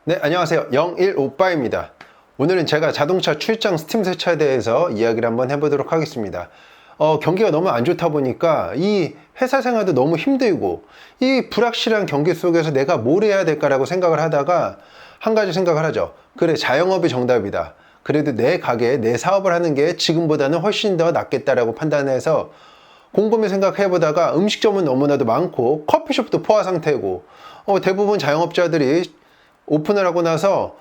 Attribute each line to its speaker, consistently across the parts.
Speaker 1: 네, 안녕하세요. 01오빠입니다. 오늘은 제가 자동차 출장 스팀 세차에 대해서 이야기를 한번 해보도록 하겠습니다. 경기가 너무 안 좋다 보니까 이 회사 생활도 너무 힘들고 이 불확실한 경기 속에서 내가 뭘 해야 될까라고 생각을 하다가 한 가지 생각을 하죠. 그래, 자영업이 정답이다. 그래도 내 가게, 내 사업을 하는 게 지금보다는 훨씬 더 낫겠다라고 판단해서 곰곰이 생각해보다가 음식점은 너무나도 많고 커피숍도 포화 상태고 대부분 자영업자들이 오픈을 하고 나서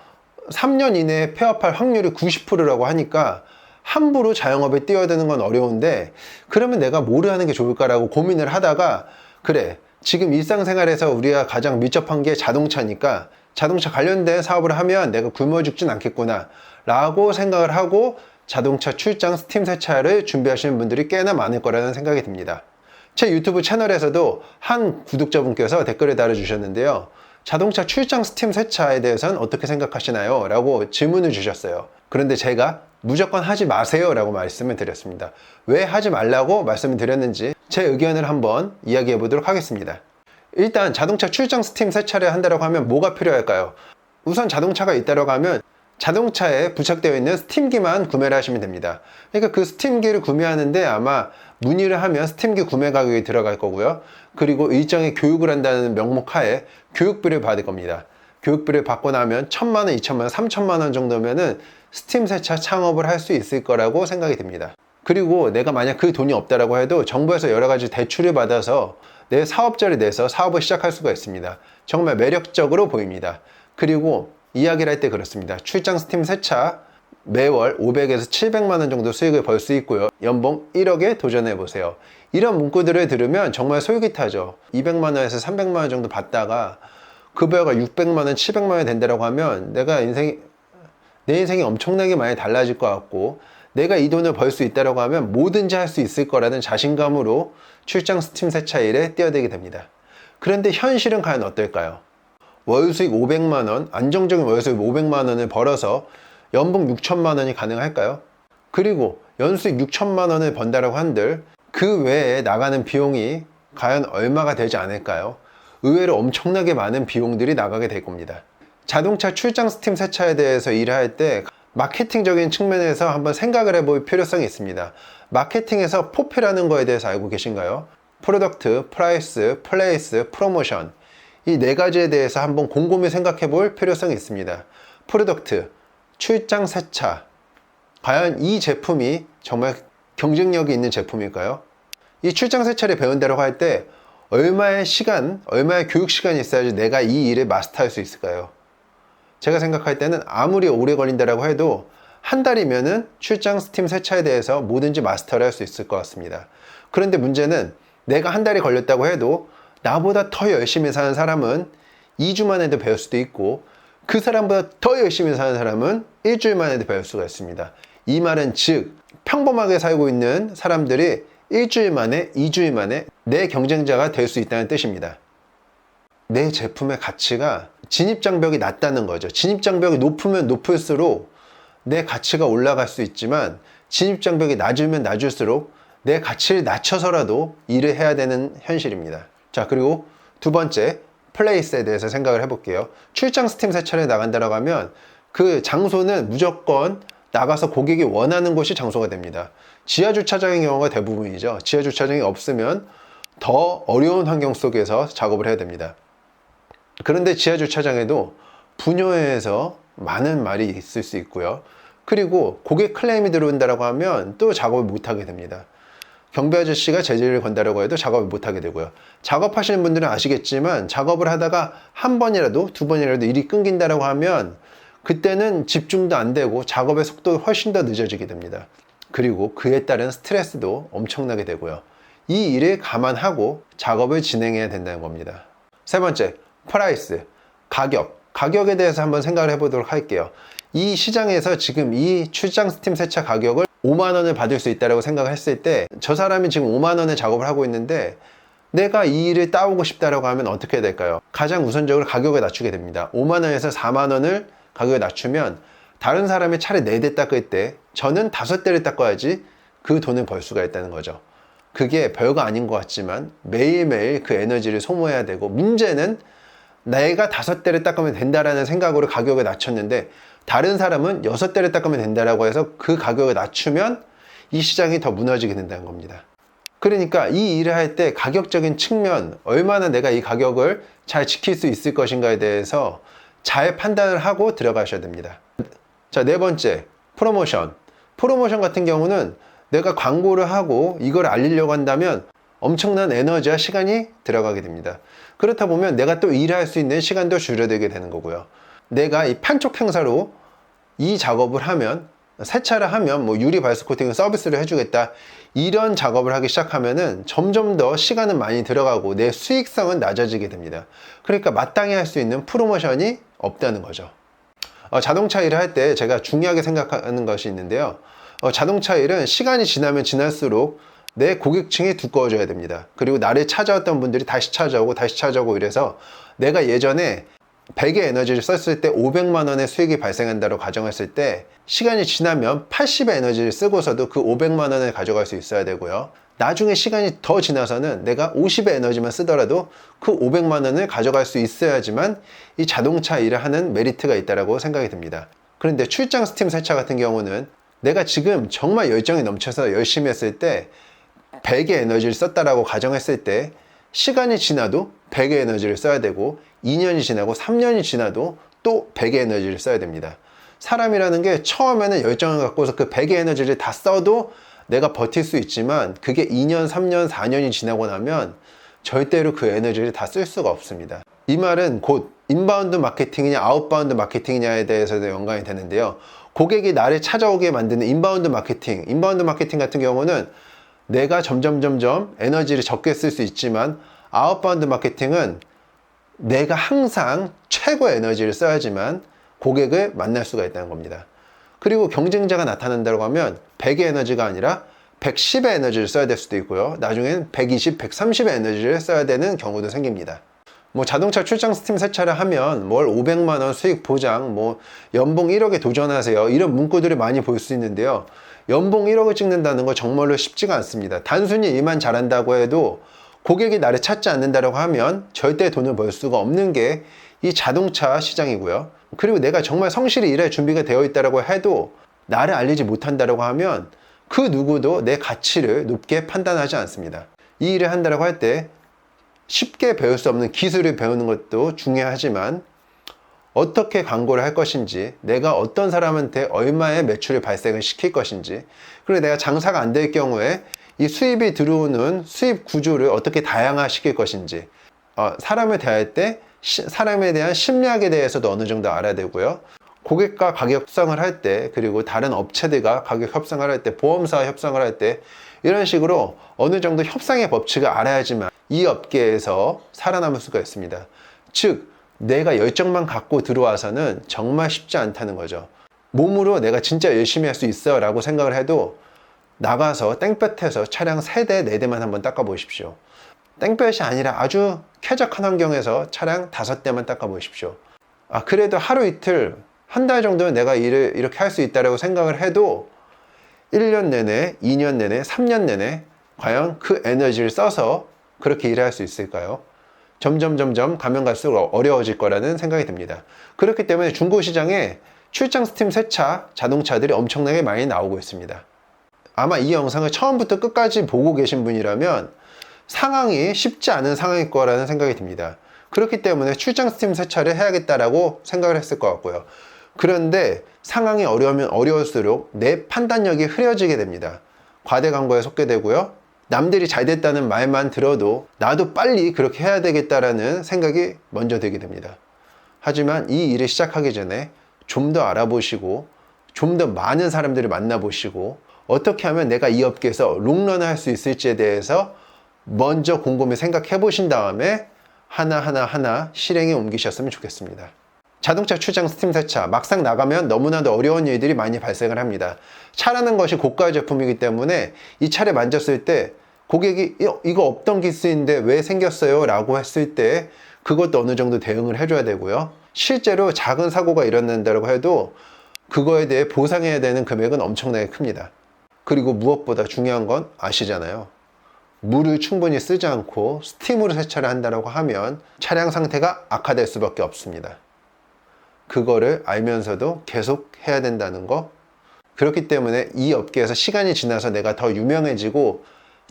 Speaker 1: 3년 이내에 폐업할 확률이 90%라고 하니까 함부로 자영업에 뛰어드는 건 어려운데, 그러면 내가 뭘 하는 게 좋을까라고 고민을 하다가, 그래, 지금 일상생활에서 우리가 가장 밀접한 게 자동차니까 자동차 관련된 사업을 하면 내가 굶어 죽진 않겠구나 라고 생각을 하고 자동차 출장 스팀 세차를 준비하시는 분들이 꽤나 많을 거라는 생각이 듭니다. 제 유튜브 채널에서도 한 구독자분께서 댓글을 달아주셨는데요. 자동차 출장 스팀 세차에 대해서는 어떻게 생각하시나요? 라고 질문을 주셨어요. 그런데 제가 무조건 하지 마세요 라고 말씀을 드렸습니다. 왜 하지 말라고 말씀을 드렸는지 제 의견을 한번 이야기해 보도록 하겠습니다. 일단 자동차 출장 스팀 세차를 한다고 하면 뭐가 필요할까요? 우선 자동차가 있다고 하면 자동차에 부착되어 있는 스팀기만 구매를 하시면 됩니다. 그러니까 그 스팀기를 구매하는데 아마 문의를 하면 스팀기 구매 가격이 들어갈 거고요. 그리고 일정의 교육을 한다는 명목 하에 교육비를 받을 겁니다. 교육비를 받고 나면 1,000만 원, 2,000만 원, 3,000만 원 정도면은 스팀 세차 창업을 할 수 있을 거라고 생각이 듭니다. 그리고 내가 만약 그 돈이 없다라고 해도 정부에서 여러 가지 대출을 받아서 내 사업자를 내서 사업을 시작할 수가 있습니다. 정말 매력적으로 보입니다. 그리고 이야기를 할 때 그렇습니다. 출장 스팀 세차 매월 500에서 700만 원 정도 수익을 벌 수 있고요. 연봉 1억에 도전해 보세요. 이런 문구들을 들으면 정말 솔깃하죠. 200만 원에서 300만 원 정도 받다가 급여가 600만 원, 700만 원이 된다고 하면 내 인생이 엄청나게 많이 달라질 것 같고, 내가 이 돈을 벌 수 있다고 하면 뭐든지 할 수 있을 거라는 자신감으로 출장 스팀 세차 일에 뛰어들게 됩니다. 그런데 현실은 과연 어떨까요? 월 수익 500만 원, 안정적인 월 수익 500만 원을 벌어서 연봉 6천만 원이 가능할까요? 그리고 연수익 6천만 원을 번다라고 한들 그 외에 나가는 비용이 과연 얼마가 되지 않을까요? 의외로 엄청나게 많은 비용들이 나가게 될 겁니다. 자동차 출장 스팀 세차에 대해서 일을 할 때 마케팅적인 측면에서 한번 생각을 해볼 필요성이 있습니다. 마케팅에서 포피라는 거에 대해서 알고 계신가요? 프로덕트, 프라이스, 플레이스, 프로모션, 이 네 가지에 대해서 한번 곰곰이 생각해 볼 필요성이 있습니다. 프로덕트, 출장 세차, 과연 이 제품이 정말 경쟁력이 있는 제품일까요? 이 출장 세차를 배운다고 할 때 얼마의 시간, 얼마의 교육 시간이 있어야지 내가 이 일을 마스터할 수 있을까요? 제가 생각할 때는 아무리 오래 걸린다고 해도 한 달이면은 출장 스팀 세차에 대해서 뭐든지 마스터를 할 수 있을 것 같습니다. 그런데 문제는 내가 한 달이 걸렸다고 해도 나보다 더 열심히 사는 사람은 2주 만에도 배울 수도 있고, 그 사람보다 더 열심히 사는 사람은 일주일 만에도 배울 수가 있습니다. 이 말은 즉 평범하게 살고 있는 사람들이 일주일 만에, 2주일 만에 내 경쟁자가 될 수 있다는 뜻입니다. 내 제품의 가치가 진입장벽이 낮다는 거죠. 진입장벽이 높으면 높을수록 내 가치가 올라갈 수 있지만, 진입장벽이 낮으면 낮을수록 내 가치를 낮춰서라도 일을 해야 되는 현실입니다. 자, 그리고 두 번째, 플레이스에 대해서 생각을 해볼게요. 출장 스팀 세차를 나간다고 하면 그 장소는 무조건 나가서 고객이 원하는 곳이 장소가 됩니다. 지하 주차장의 경우가 대부분이죠. 지하 주차장이 없으면 더 어려운 환경 속에서 작업을 해야 됩니다. 그런데 지하 주차장에도 분요해서 많은 말이 있을 수 있고요. 그리고 고객 클레임이 들어온다고 하면 또 작업을 못하게 됩니다. 경비 아저씨가 제지를 건다라고 해도 작업을 못하게 되고요. 작업하시는 분들은 아시겠지만 작업을 하다가 한 번이라도 두 번이라도 일이 끊긴다라고 하면 그때는 집중도 안 되고 작업의 속도가 훨씬 더 늦어지게 됩니다. 그리고 그에 따른 스트레스도 엄청나게 되고요. 이 일을 감안하고 작업을 진행해야 된다는 겁니다. 세 번째, 프라이스, 가격에 대해서 한번 생각을 해보도록 할게요. 이 시장에서 지금 이 출장 스팀 세차 가격을 5만 원을 받을 수 있다고 생각을 했을 때, 저 사람이 지금 5만 원의 작업을 하고 있는데 내가 이 일을 따오고 싶다라고 하면 어떻게 해야 될까요? 가장 우선적으로 가격을 낮추게 됩니다. 5만 원에서 4만 원을 가격을 낮추면 다른 사람이 차를 4대 닦을 때 저는 5대를 닦아야지 그 돈을 벌 수가 있다는 거죠. 그게 별거 아닌 것 같지만 매일매일 그 에너지를 소모해야 되고, 문제는 내가 5대를 닦으면 된다라는 생각으로 가격을 낮췄는데 다른 사람은 6대를 닦으면 된다라고 해서 그 가격을 낮추면 이 시장이 더 무너지게 된다는 겁니다. 그러니까 이 일을 할 때 가격적인 측면, 얼마나 내가 이 가격을 잘 지킬 수 있을 것인가에 대해서 잘 판단을 하고 들어가셔야 됩니다. 자, 네 번째, 프로모션. 프로모션 같은 경우는 내가 광고를 하고 이걸 알리려고 한다면 엄청난 에너지와 시간이 들어가게 됩니다. 그렇다 보면 내가 또 일할 수 있는 시간도 줄어들게 되는 거고요. 내가 이 판촉 행사로 이 작업을 하면, 세차를 하면 뭐 유리 발수 코팅 서비스를 해주겠다, 이런 작업을 하기 시작하면은 점점 더 시간은 많이 들어가고 내 수익성은 낮아지게 됩니다. 그러니까 마땅히 할 수 있는 프로모션이 없다는 거죠. 자동차 일을 할 때 제가 중요하게 생각하는 것이 있는데요. 자동차 일은 시간이 지나면 지날수록 내 고객층이 두꺼워져야 됩니다. 그리고 나를 찾아왔던 분들이 다시 찾아오고 이래서 내가 예전에 100의 에너지를 썼을 때 500만 원의 수익이 발생한다고 가정했을 때 시간이 지나면 80의 에너지를 쓰고서도 그 500만 원을 가져갈 수 있어야 되고요. 나중에 시간이 더 지나서는 내가 50의 에너지만 쓰더라도 그 500만 원을 가져갈 수 있어야지만 이 자동차 일을 하는 메리트가 있다고 생각이 듭니다. 그런데 출장 스팀 세차 같은 경우는 내가 지금 정말 열정이 넘쳐서 열심히 했을 때 100의 에너지를 썼다라고 가정했을 때 시간이 지나도 100의 에너지를 써야 되고 2년이 지나고 3년이 지나도 또 100의 에너지를 써야 됩니다. 사람이라는 게 처음에는 열정을 갖고서 그 100의 에너지를 다 써도 내가 버틸 수 있지만 그게 2년, 3년, 4년이 지나고 나면 절대로 그 에너지를 다 쓸 수가 없습니다. 이 말은 곧 인바운드 마케팅이냐 아웃바운드 마케팅이냐에 대해서도 연관이 되는데요. 고객이 나를 찾아오게 만드는 인바운드 마케팅 같은 경우는 내가 점점 에너지를 적게 쓸 수 있지만 아웃바운드 마케팅은 내가 항상 최고의 에너지를 써야지만 고객을 만날 수가 있다는 겁니다. 그리고 경쟁자가 나타난다고 하면 100의 에너지가 아니라 110의 에너지를 써야 될 수도 있고요. 나중엔 120, 130의 에너지를 써야 되는 경우도 생깁니다. 뭐 자동차 출장 스팀 세차를 하면 월 500만 원 수익 보장, 뭐 연봉 1억에 도전하세요, 이런 문구들을 많이 볼 수 있는데요. 연봉 1억을 찍는다는 거 정말로 쉽지가 않습니다. 단순히 일만 잘한다고 해도 고객이 나를 찾지 않는다고 하면 절대 돈을 벌 수가 없는 게 이 자동차 시장이고요. 그리고 내가 정말 성실히 일할 준비가 되어 있다고 해도 나를 알리지 못한다고 하면 그 누구도 내 가치를 높게 판단하지 않습니다. 이 일을 한다고 할 때 쉽게 배울 수 없는 기술을 배우는 것도 중요하지만 어떻게 광고를 할 것인지, 내가 어떤 사람한테 얼마의 매출을 발생을 시킬 것인지, 그리고 내가 장사가 안 될 경우에 이 수입이 들어오는 수입 구조를 어떻게 다양화시킬 것인지, 사람을 대할 때 사람에 대한 심리학에 대해서도 어느 정도 알아야 되고요. 고객과 가격 협상을 할 때, 그리고 다른 업체들과 가격 협상을 할 때, 보험사와 협상을 할 때, 이런 식으로 어느 정도 협상의 법칙을 알아야지만 이 업계에서 살아남을 수가 있습니다. 즉, 내가 열정만 갖고 들어와서는 정말 쉽지 않다는 거죠. 몸으로 내가 진짜 열심히 할 수 있어 라고 생각을 해도 나가서 땡볕에서 차량 3대, 4대만 한번 닦아 보십시오. 땡볕이 아니라 아주 쾌적한 환경에서 차량 5대만 닦아 보십시오. 그래도 하루 이틀, 한 달 정도는 내가 일을 이렇게 할 수 있다고 생각을 해도 1년 내내, 2년 내내, 3년 내내 과연 그 에너지를 써서 그렇게 일을 할 수 있을까요? 점점 가면 갈수록 어려워질 거라는 생각이 듭니다. 그렇기 때문에 중고시장에 출장 스팀 세차 자동차들이 엄청나게 많이 나오고 있습니다. 아마 이 영상을 처음부터 끝까지 보고 계신 분이라면 상황이 쉽지 않은 상황일 거라는 생각이 듭니다. 그렇기 때문에 출장 스팀 세차를 해야겠다라고 생각을 했을 것 같고요. 그런데 상황이 어려우면 어려울수록 내 판단력이 흐려지게 됩니다. 과대 광고에 속게 되고요. 남들이 잘 됐다는 말만 들어도 나도 빨리 그렇게 해야 되겠다라는 생각이 먼저 들게 됩니다. 하지만 이 일을 시작하기 전에 좀 더 알아보시고 좀 더 많은 사람들을 만나보시고 어떻게 하면 내가 이 업계에서 롱런을 할 수 있을지에 대해서 먼저 곰곰이 생각해 보신 다음에 하나하나 실행에 옮기셨으면 좋겠습니다. 자동차 출장 스팀 세차, 막상 나가면 너무나도 어려운 일들이 많이 발생을 합니다. 차라는 것이 고가 제품이기 때문에 이 차를 만졌을 때 고객이 이거 없던 기스인데 왜 생겼어요? 라고 했을 때 그것도 어느 정도 대응을 해줘야 되고요. 실제로 작은 사고가 일어난다고 해도 그거에 대해 보상해야 되는 금액은 엄청나게 큽니다. 그리고 무엇보다 중요한 건 아시잖아요. 물을 충분히 쓰지 않고 스팀으로 세차를 한다고 하면 차량 상태가 악화될 수밖에 없습니다. 그거를 알면서도 계속 해야 된다는 거. 그렇기 때문에 이 업계에서 시간이 지나서 내가 더 유명해지고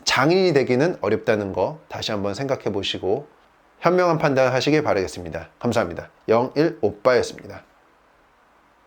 Speaker 1: 장인이 되기는 어렵다는 거 다시 한번 생각해 보시고 현명한 판단을 하시길 바라겠습니다. 감사합니다. 01 오빠였습니다.